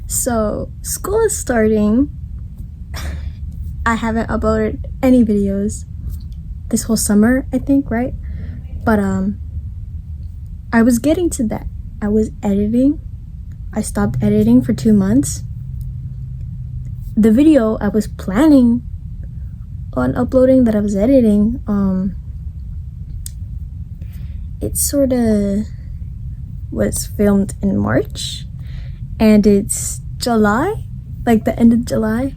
So school is starting. I haven't uploaded any videos this whole summer, I think, right? But I was getting to that. I was editing. I stopped editing for 2 months. The video I was planning on uploading that I was editing, it sort of was filmed in March, and it's July, like the end of July,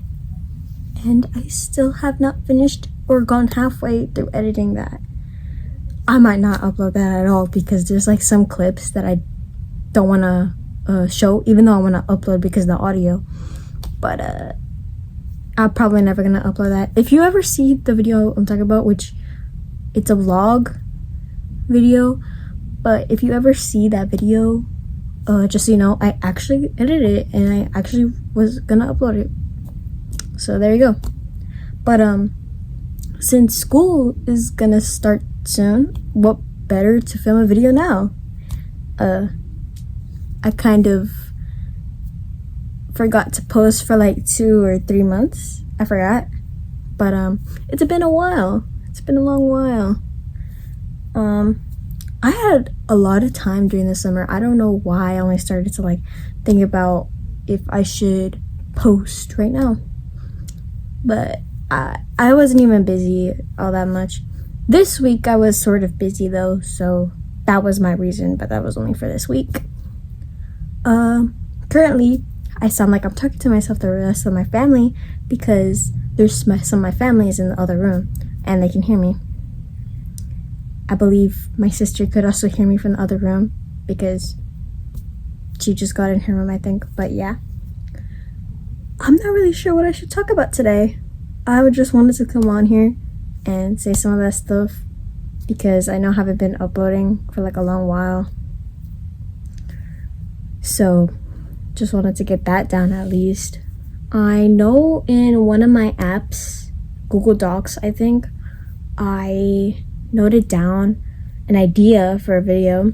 and I still have not finished or gone halfway through editing that. I might not upload that at all because there's like some clips that I don't want to show, even though I want to upload because of the audio. But I'm probably never gonna upload that. If you ever see the video I'm talking about, which it's a vlog video, but if you ever see that video, just so you know, I actually edited it and I actually was gonna upload it. So there you go. But since school is gonna start soon, what better to film a video now? I kind of forgot to post for like 2 or 3 months. I forgot, but it's been a while. It's been a long while. I had a lot of time during the summer. I don't know why I only started to like think about if I should post right now, but I wasn't even busy all that much. This week I was sort of busy though, so that was my reason, but that was only for this week. Currently I sound like I'm talking to myself, the rest of my family, because some of my family is in the other room and they can hear me. I believe my sister could also hear me from the other room because she just got in her room, I think. But yeah, I'm not really sure what I should talk about today. I just wanted to come on here and say some of that stuff because I know I haven't been uploading for like a long while. So just wanted to get that down at least. I know in one of my apps, Google Docs, I think, I noted down an idea for a video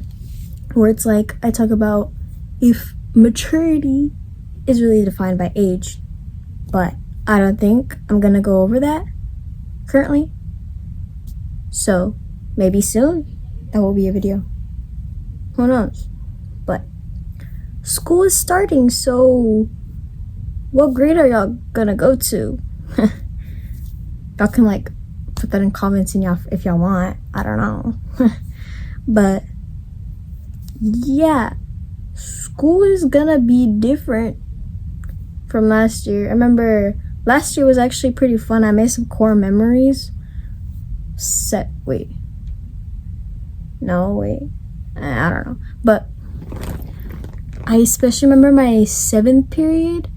where it's like I talk about if maturity is really defined by age, but I don't think I'm gonna go over that currently. So maybe soon that will be a video. Who knows? But school is starting, so what grade are y'all gonna go to? Y'all can like put that in comments if y'all want. I don't know. But yeah, school is gonna be different from last year. I remember last year was actually pretty fun. I made some core memories. I don't know. But I especially remember my 7th period.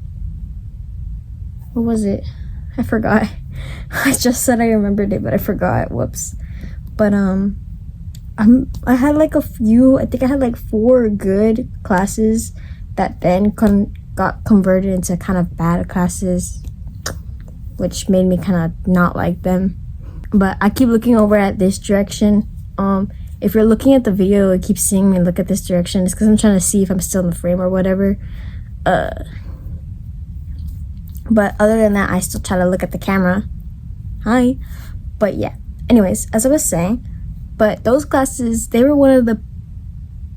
What was it? I forgot. I just said I remembered it, but I forgot. Whoops. But I had like a few. I think I had like 4 good classes that then got converted into kind of bad classes, which made me kind of not like them. But I keep looking over at this direction. If you're looking at the video, it keeps seeing me look at this direction. It's because I'm trying to see if I'm still in the frame or whatever. But other than that, I still try to look at the camera. Hi. But yeah. Anyways, as I was saying, but those classes, they were one of the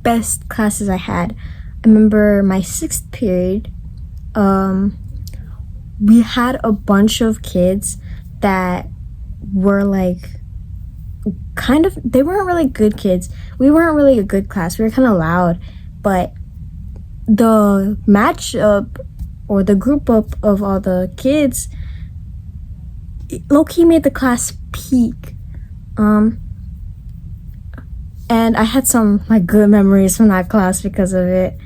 best classes I had. I remember my 6th period, we had a bunch of kids that were like they weren't really good kids. We weren't really a good class. We were kind of loud, but the matchup or the group up of all the kids low-key made the class peak. And I had some like good memories from that class because of it.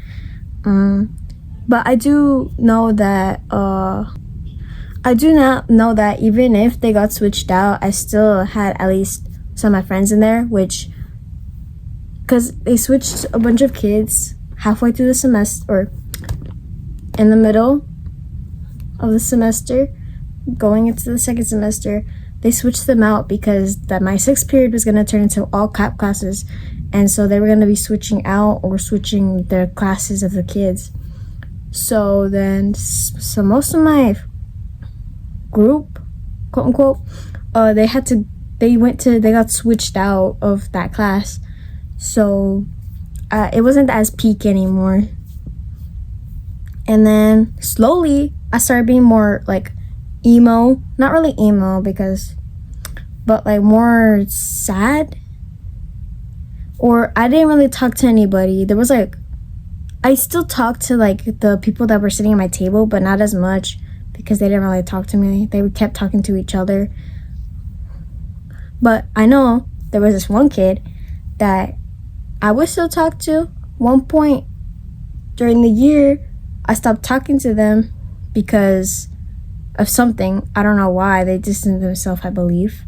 But I do know that even if they got switched out, I still had at least some of my friends in there, because they switched a bunch of kids halfway through the semester, or in the middle of the semester, going into the 2nd semester. They switched them out because my 6th period was going to turn into all cap classes, and so they were going to be switching out or switching the classes of the kids. So then, so most of my group, quote unquote, they got switched out of that class. So it wasn't as peak anymore. And then slowly I started being more like emo, not really emo but like more sad. Or I didn't really talk to anybody. There was like, I still talked to like the people that were sitting at my table, but not as much because they didn't really talk to me. They kept talking to each other. But I know there was this one kid that I would still talk to. One point during the year, I stopped talking to them because of something. I don't know why. They distanced themselves, I believe.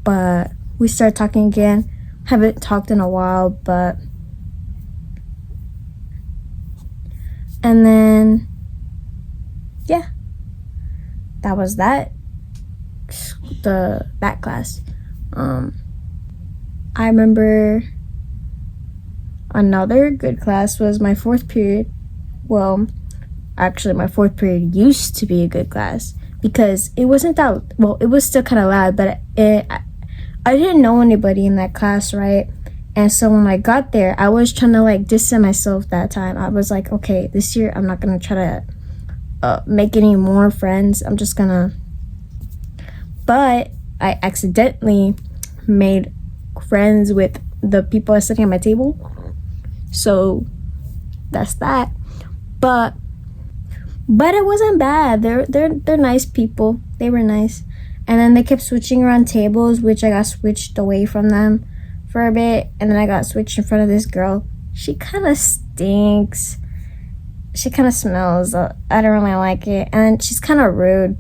But we started talking again. Haven't talked in a while, but... And then... yeah. That was that. That class. I remember another good class was my fourth period. Well, actually my fourth period used to be a good class because it wasn't that, well, it was still kind of loud, but I didn't know anybody in that class, right? And so when I got there, I was trying to like distance myself that time. I was like, okay, this year I'm not gonna try to make any more friends. I'm just gonna, but I accidentally made friends with the people that sitting at my table. So that's that. But it wasn't bad. They're nice people. They were nice. And then they kept switching around tables, which I got switched away from them for a bit. And then I got switched in front of this girl. She kind of stinks. She kind of smells. I don't really like it. And she's kind of rude.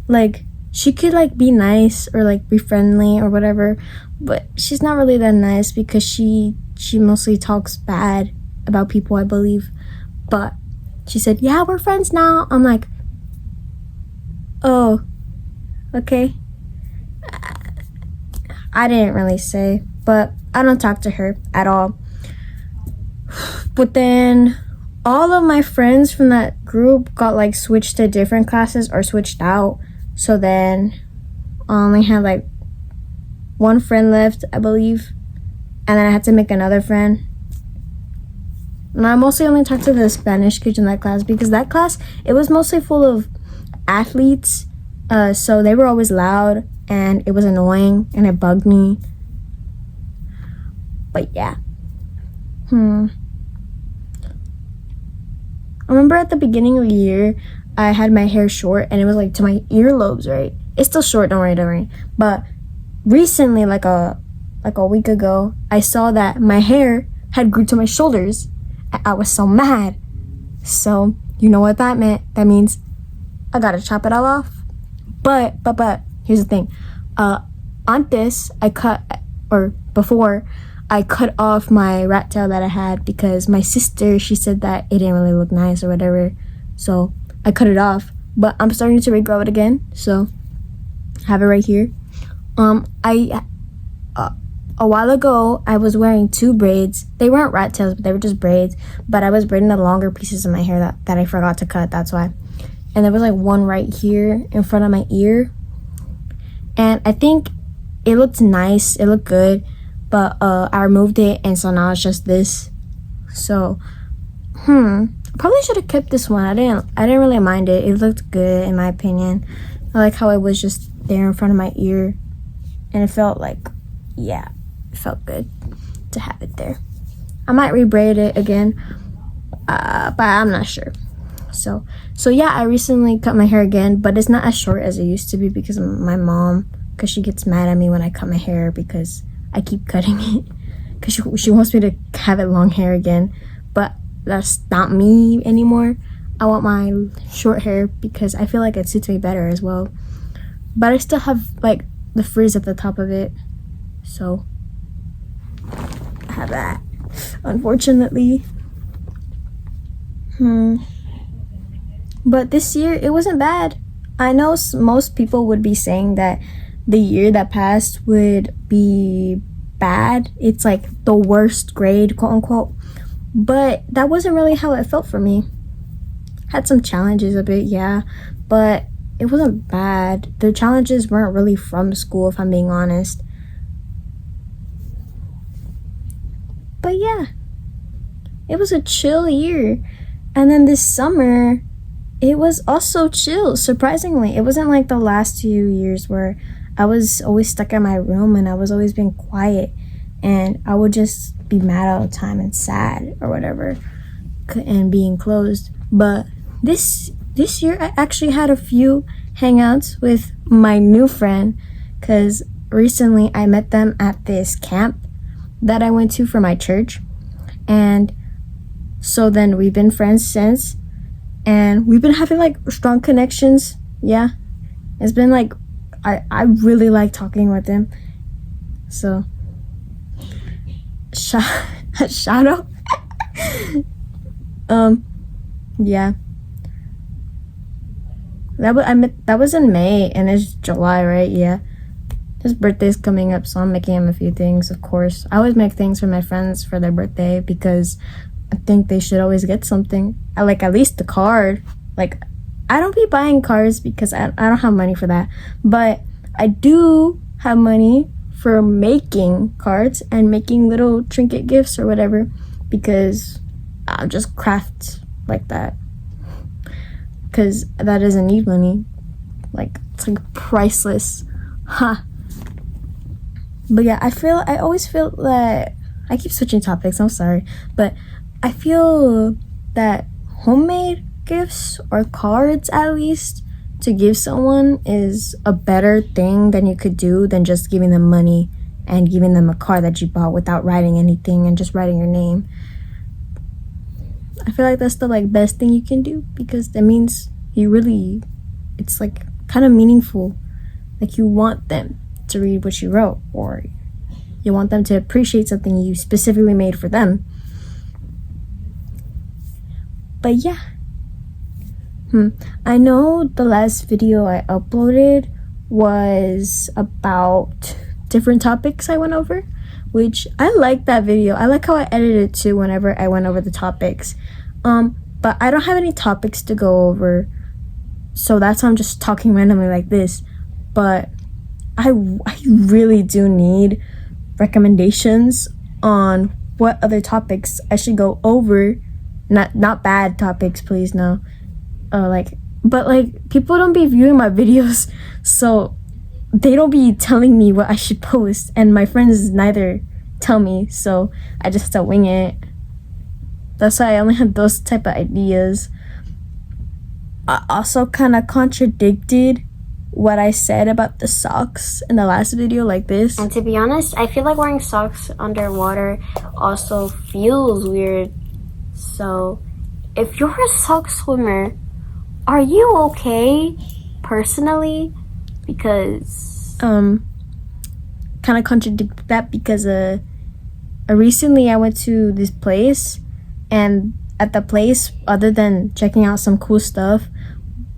Like, she could like be nice or like be friendly or whatever, but she's not really that nice because she mostly talks bad about people, I believe. But she said, yeah, we're friends now. I'm like, oh, okay. I didn't really say, but I don't talk to her at all. But then all of my friends from that group got like switched to different classes or switched out. So then I only had like one friend left, I believe. And then I had to make another friend. And I mostly only talked to the Spanish kids in that class because that class, it was mostly full of athletes. So they were always loud and it was annoying and it bugged me. But yeah. I remember at the beginning of the year, I had my hair short and it was like to my earlobes, right? It's still short, don't worry. But recently, like a week ago, I saw that my hair had grew to my shoulders. I was so mad. So you know what that meant? That means I gotta chop it all off. But here's the thing. Antes I cut, or before I cut off my rat tail that I had because my sister, she said that it didn't really look nice or whatever. So I cut it off, but I'm starting to regrow it again. So I have it right here. A while ago, I was wearing 2 braids. They weren't rat tails, but they were just braids. But I was braiding the longer pieces of my hair that I forgot to cut, that's why. And there was like one right here in front of my ear. And I think it looked nice, it looked good. But I removed it, and so now it's just this. So, probably should have kept this one. I didn't really mind it. It looked good in my opinion. I like how it was just there in front of my ear. And it felt like, yeah, it felt good to have it there. I might rebraid it again, but I'm not sure. So yeah, I recently cut my hair again, but it's not as short as it used to be because of my mom, because she gets mad at me when I cut my hair because I keep cutting it, because she wants me to have it long hair again, but that's not me anymore. I want my short hair because I feel like it suits me better as well. But I still have like the frizz at the top of it, so I have that, unfortunately. But this year it wasn't bad. I know most people would be saying that the year that passed would be bad. It's like the worst grade, quote unquote. But that wasn't really how it felt for me. had some challenges a bit, yeah, but it wasn't bad. The challenges weren't really from school, if I'm being honest. But yeah, it was a chill year. And then this summer, it was also chill, surprisingly. It wasn't like the last 2 years where I was always stuck in my room and I was always being quiet and I would just be mad all the time and sad or whatever and being closed. But this year I actually had a few hangouts with my new friend because recently I met them at this camp that I went to for my church, and so then we've been friends since, and we've been having like strong connections. Yeah, it's been like I really like talking with them. So shout out. Yeah, that was in May and it's July, right? Yeah, his birthday's coming up, so I'm making him a few things. Of course, I always make things for my friends for their birthday because I think they should always get something. I like at least the card. Like, I don't be buying cards because I don't have money for that, but I do have money for making cards and making little trinket gifts or whatever, because I'll just craft like that, because that doesn't need money. Like, it's like priceless, huh? But yeah, I always feel that I keep switching topics, I'm sorry, but I feel that homemade gifts or cards, at least, to give someone is a better thing than you could do than just giving them money and giving them a card that you bought without writing anything and just writing your name. I feel like that's the like best thing you can do, because that means it's like kind of meaningful. Like, you want them to read what you wrote, or you want them to appreciate something you specifically made for them. But yeah, I know the last video I uploaded was about different topics I went over, which I like that video. I like how I edited it too whenever I went over the topics. But I don't have any topics to go over, so that's why I'm just talking randomly like this. But I really do need recommendations on what other topics I should go over. Not bad topics, please, no. But people don't be viewing my videos, so they don't be telling me what I should post, and my friends neither tell me, so I just have to wing it. That's why I only have those type of ideas. I also kind of contradicted what I said about the socks in the last video like this. And to be honest, I feel like wearing socks underwater also feels weird. So if you're a sock swimmer, are you okay personally? Because kind of contradict that, because recently I went to this place, and at the place, other than checking out some cool stuff,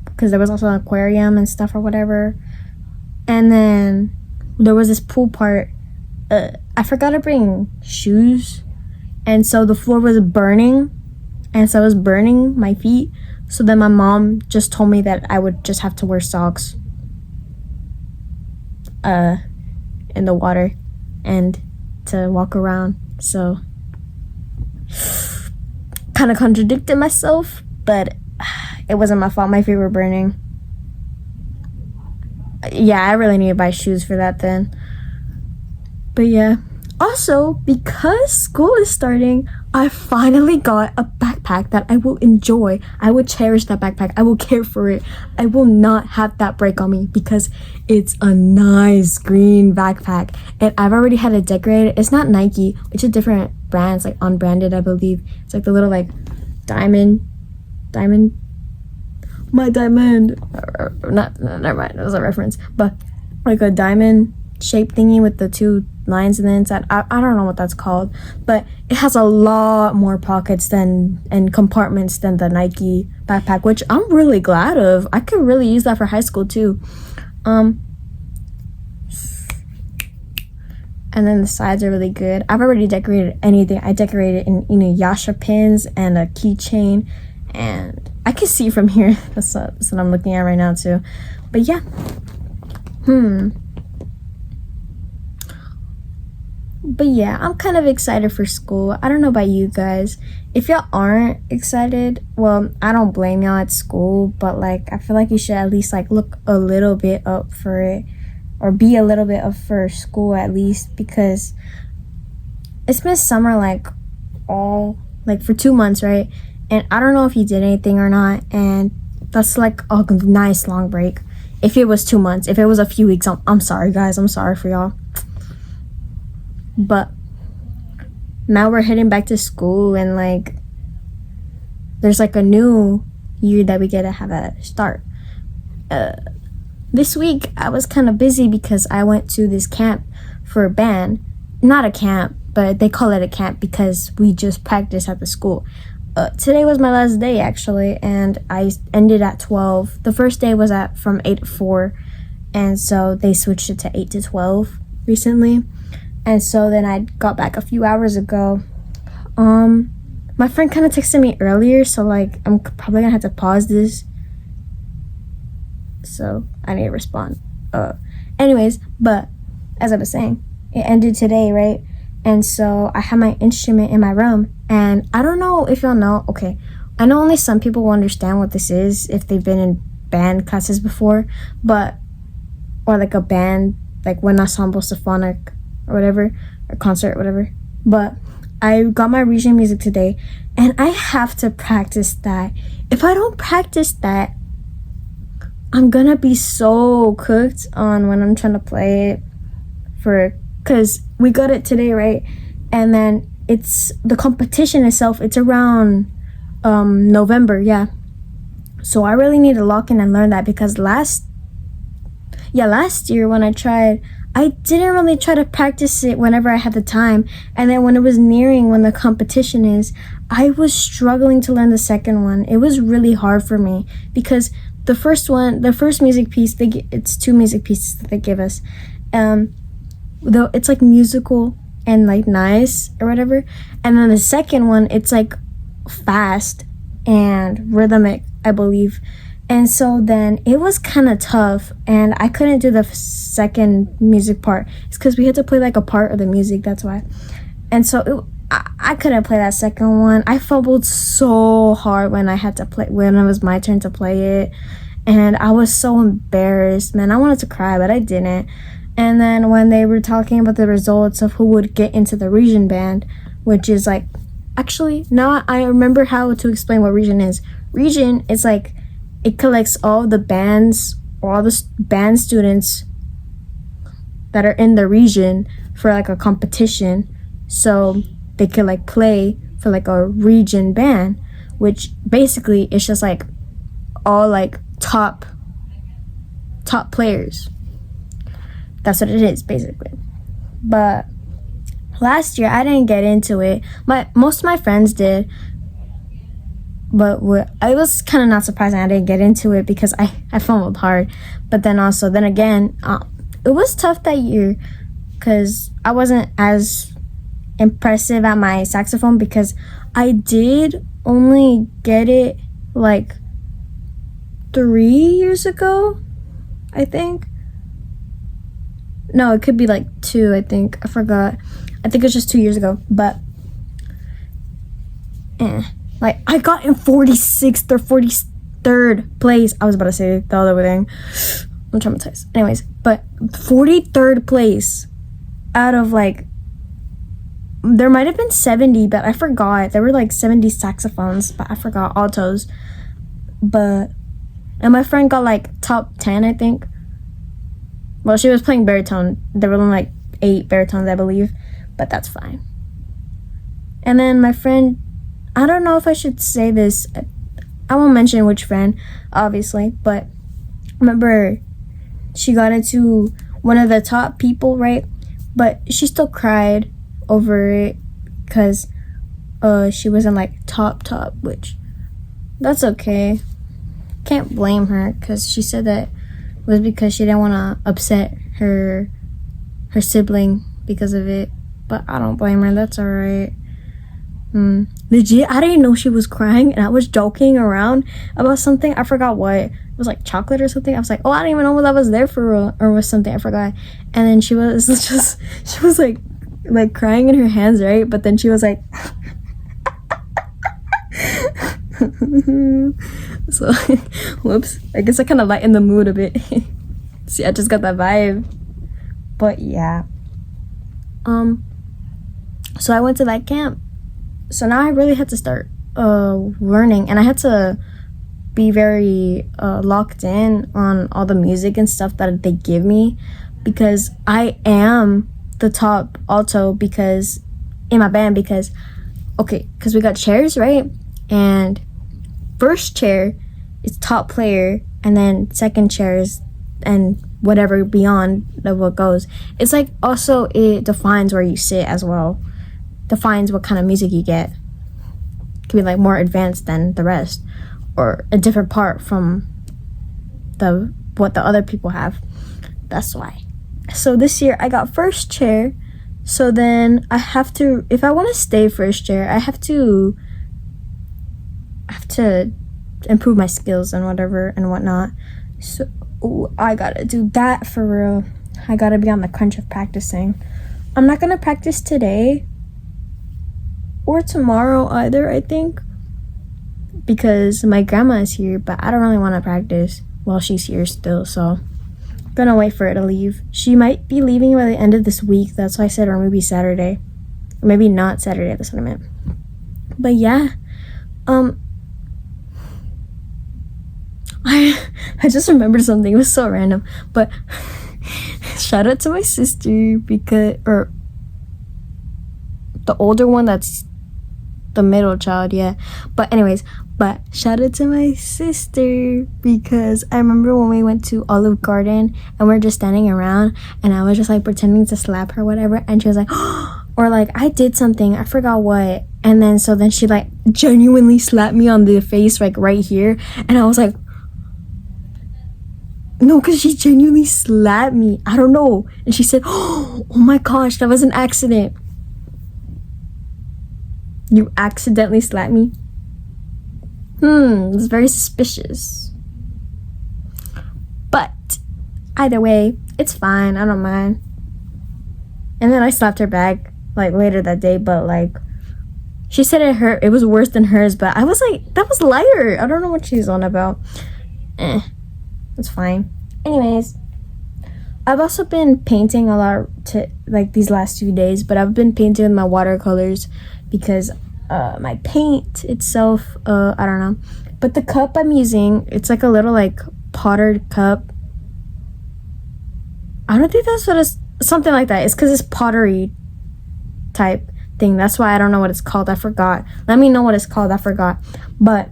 because there was also an aquarium and stuff or whatever, and then there was this pool part, I forgot to bring shoes, and so the floor was burning, and so it was burning my feet. So then my mom just told me that I would just have to wear socks in the water and to walk around. So kind of contradicted myself, but it wasn't my fault. My feet were burning. Yeah, I really need to buy shoes for that then. But yeah. Also, because school is starting, I finally got a backpack that I will enjoy. I will cherish that backpack. I will care for it. I will not have that break on me, because it's a nice green backpack. And I've already had it decorated. It's not Nike. It's a different brand. It's like unbranded, I believe. It's like the little like diamond. My diamond. Never mind. That was a reference. But like a diamond shaped thingy with the two lines in the inside. I don't know what that's called, but it has a lot more pockets and compartments than the Nike backpack, which I'm really glad of. I could really use that for high school too. And then the sides are really good. I've already decorated anything. I decorated in Inuyasha pins and a keychain and I can see from here. That's what I'm looking at right now too. But yeah, but yeah, I'm kind of excited for school. I don't know about you guys. If y'all aren't excited, well, I don't blame y'all at school, but like I feel like you should at least like look a little bit up for it, or be a little bit up for school at least, because it's been summer like for 2 months, right? And I don't know if you did anything or not, and that's like a nice long break. If it was 2 months, if it was a few weeks, I'm sorry guys, I'm sorry for y'all. But now we're heading back to school, and like there's like a new year that we get to have a start. This week I was kind of busy because I went to this camp for a band. Not a camp, but they call it a camp because we just practice at the school. Today was my last day actually, and I ended at 12. The first day was from 8 to 4, and so they switched it to 8 to 12 recently. And so then I got back a few hours ago. My friend kind of texted me earlier, so like I'm probably gonna have to pause this, so I need to respond. Anyways, but as I was saying, it ended today, right? And so I have my instrument in my room, and I don't know if y'all know. Okay, I know only some people will understand what this is if they've been in band classes before, or like a band, like when ensemble symphonic or whatever, or concert, whatever. But I got my region music today, and I have to practice that. If I don't practice that, I'm gonna be so cooked on when I'm trying to play it because we got it today, right? And then it's the competition itself, it's around November, yeah. So I really need to lock in and learn that, because last year when I tried, I didn't really try to practice it whenever I had the time, and then when it was nearing when the competition is, I was struggling to learn the second one. It was really hard for me because the first music piece, it's 2 music pieces that they give us, though it's like musical and like nice or whatever, and then the second one, it's like fast and rhythmic, I believe. And so then it was kind of tough, and I couldn't do the second music part. It's because we had to play like a part of the music, that's why. And so I couldn't play that second one. I fumbled so hard when it was my turn to play it, and I was so embarrassed, man. I wanted to cry, but I didn't. And then when they were talking about the results of who would get into the region band, which is like, actually, now I remember how to explain what region is. Region is like, it collects all the bands, or all the band students that are in the region for like a competition, so they could like play for like a region band, which basically is just like all like top players. That's what it is basically. But last year I didn't get into it. Most of my friends did, but I was kind of not surprised I didn't get into it because I fumbled hard. But then again, it was tough that year because I wasn't as impressive at my saxophone, because I did only get it like 3 years ago, I think. No, it could be like 2, I think. I forgot. I think it was just 2 years ago. But like I got in 46th or 43rd place. I was about to say the other thing. I'm traumatized. Anyways, but 43rd place out of like, there might have been 70, but I forgot. There were like 70 saxophones, but I forgot altos. And my friend got like top 10, I think. Well, she was playing baritone. There were only like 8 baritones, I believe, but that's fine. And then my friend, I don't know if I should say this. I won't mention which friend, obviously, but remember, she got into one of the top people, right? But she still cried over it because she wasn't like top, which that's okay. Can't blame her, because she said that it was because she didn't want to upset her sibling because of it. But I don't blame her. That's alright. legit, I didn't know she was crying, and I was joking around about something. I forgot what. It was like chocolate or something. I was like, oh, I didn't even know that was there for real, or was something. I forgot. And then she was just, she was like crying in her hands, right? But then she was like, so, whoops. I guess I kind of lightened the mood a bit. See, I just got that vibe. But yeah. So I went to that camp. So now I really had to start learning, and I had to be very locked in on all the music and stuff that they give me, because I am the top alto because in my band, because we got chairs, right? And first chair is top player, and then second chairs and whatever beyond of what goes. It's like also it defines where you sit as well, defines what kind of music you get. It can be like more advanced than the rest, or a different part from what the other people have. That's why. So this year I got first chair, so then I have to, if I want to stay first chair, I have to improve my skills and whatever and whatnot. So I gotta do that for real. I gotta be on the crunch of practicing. I'm not gonna practice today or tomorrow either, I think, because my grandma is here, but I don't really want to practice while she's here still, so I'm gonna wait for her to leave. She might be leaving by the end of this week, that's why I said, or maybe Saturday, or maybe not Saturday, that's what I meant. But yeah, I just remembered something. It was so random, but shout out to my sister, because, or the older one, that's the middle child, yeah. But anyways, but shout out to my sister, because I remember when we went to Olive Garden and we are just standing around, and I was just like pretending to slap her, whatever, and she was like, or like I did something, I forgot what, and then so then she like genuinely slapped me on the face, like right here, and I was like, no, because she genuinely slapped me. I don't know. And she said, oh my gosh, that was an accident. You accidentally slapped me? It's very suspicious. But either way, it's fine. I don't mind. And then I slapped her back like later that day, but like she said it hurt. It was worse than hers, but I was like, that was lighter. I don't know what she's on about. It's fine. Anyways, I've also been painting a lot like these last few days, but I've been painting with my watercolors because my paint itself, I don't know. But the cup I'm using, it's like a little like pottered cup. I don't think that's what it's, something like that. It's because it's pottery type thing. That's why I don't know what it's called. I forgot. Let me know what it's called. I forgot. But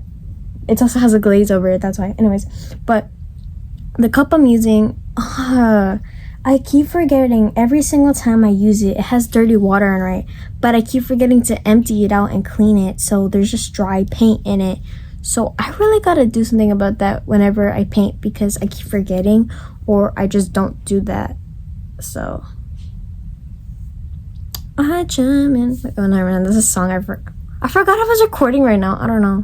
it also has a glaze over it. That's why. Anyways, but the cup I'm using, I keep forgetting every single time I use it. It has dirty water in it, but I keep forgetting to empty it out and clean it. So there's just dry paint in it. So I really gotta do something about that whenever I paint, because I keep forgetting, or I just don't do that. So I chime in. Oh no, this is a song I forgot I was recording right now. I don't know.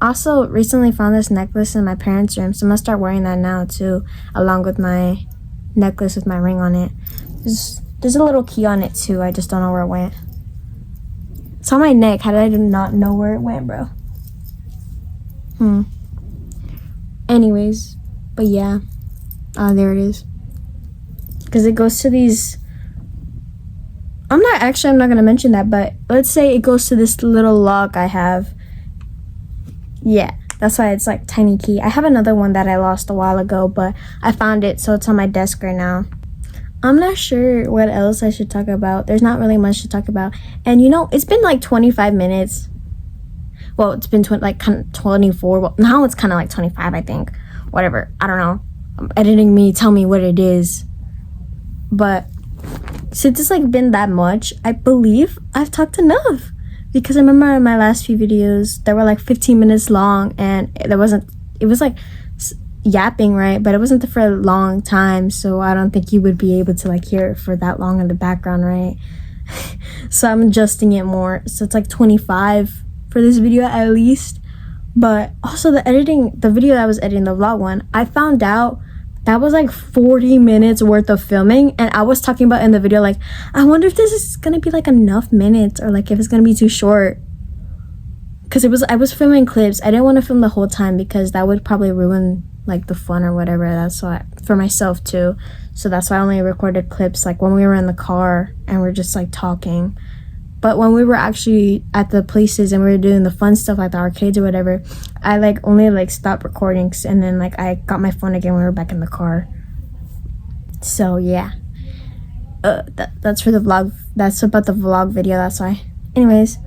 Also recently found this necklace in my parents' room, so I'm gonna start wearing that now too, along with my necklace with my ring on it. There's a little key on it too. I just don't know where it went. It's on my neck. How did I not know where it went, bro? Anyways, but yeah, there it is. Because it goes to these. I'm not gonna mention that, but let's say it goes to this little lock I have. Yeah, that's why it's like tiny key. I have another one that I lost a while ago, but I found it, so it's on my desk right now. I'm not sure what else I should talk about. There's not really much to talk about. And you know, it's been like 25 minutes. Well, it's been like kind of 24. Well, now it's kind of like 25, I think. Whatever. I don't know. Editing me, tell me what it is. But since it's like been that much, I believe I've talked enough. Because I remember in my last few videos, they were like 15 minutes long, and it was like yapping, right? But it wasn't for a long time, so I don't think you would be able to like hear it for that long in the background, right? So I'm adjusting it more. So it's like 25 for this video at least. But also the video that I was editing, the vlog one, I found out that was like 40 minutes worth of filming. And I was talking about in the video, like, I wonder if this is gonna be like enough minutes, or like if it's gonna be too short. Because I was filming clips. I didn't want to film the whole time because that would probably ruin like the fun or whatever. That's why, for myself too. So that's why I only recorded clips like when we were in the car and we're just like talking. But when we were actually at the places and we were doing the fun stuff like the arcades or whatever, I like only like stopped recording, and then like I got my phone again when we were back in the car. So yeah, that's for the vlog. That's about the vlog video. That's why. Anyways,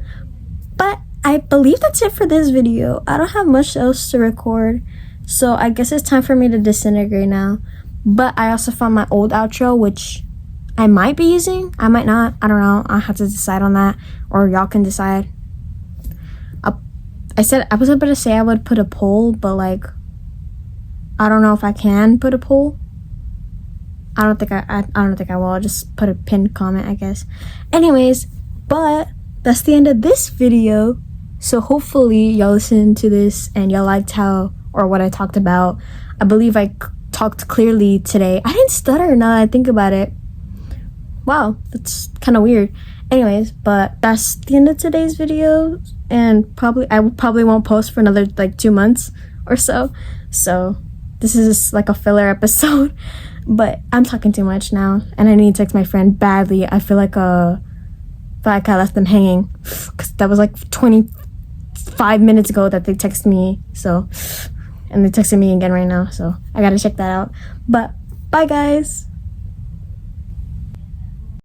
but I believe that's it for this video. I don't have much else to record, so I guess it's time for me to disintegrate now. But I also found my old outro, which I might be using, I might not, I don't know. I'll have to decide on that, or y'all can decide. I was about to say I would put a poll, but like, I don't know if I can put a poll. I don't think I will. I'll just put a pinned comment, I guess. Anyways, but that's the end of this video. So hopefully y'all listened to this and y'all liked how, or what I talked about. I believe I talked clearly today. I didn't stutter now that I think about it. Wow, that's kind of weird. Anyways, but that's the end of today's video, and I probably won't post for another like 2 months or so. So this is like a filler episode. But I'm talking too much now, and I need to text my friend badly. I feel like I left them hanging, because that was like 25 minutes ago that they texted me. So, and they texted me again right now, so I gotta check that out. But bye guys.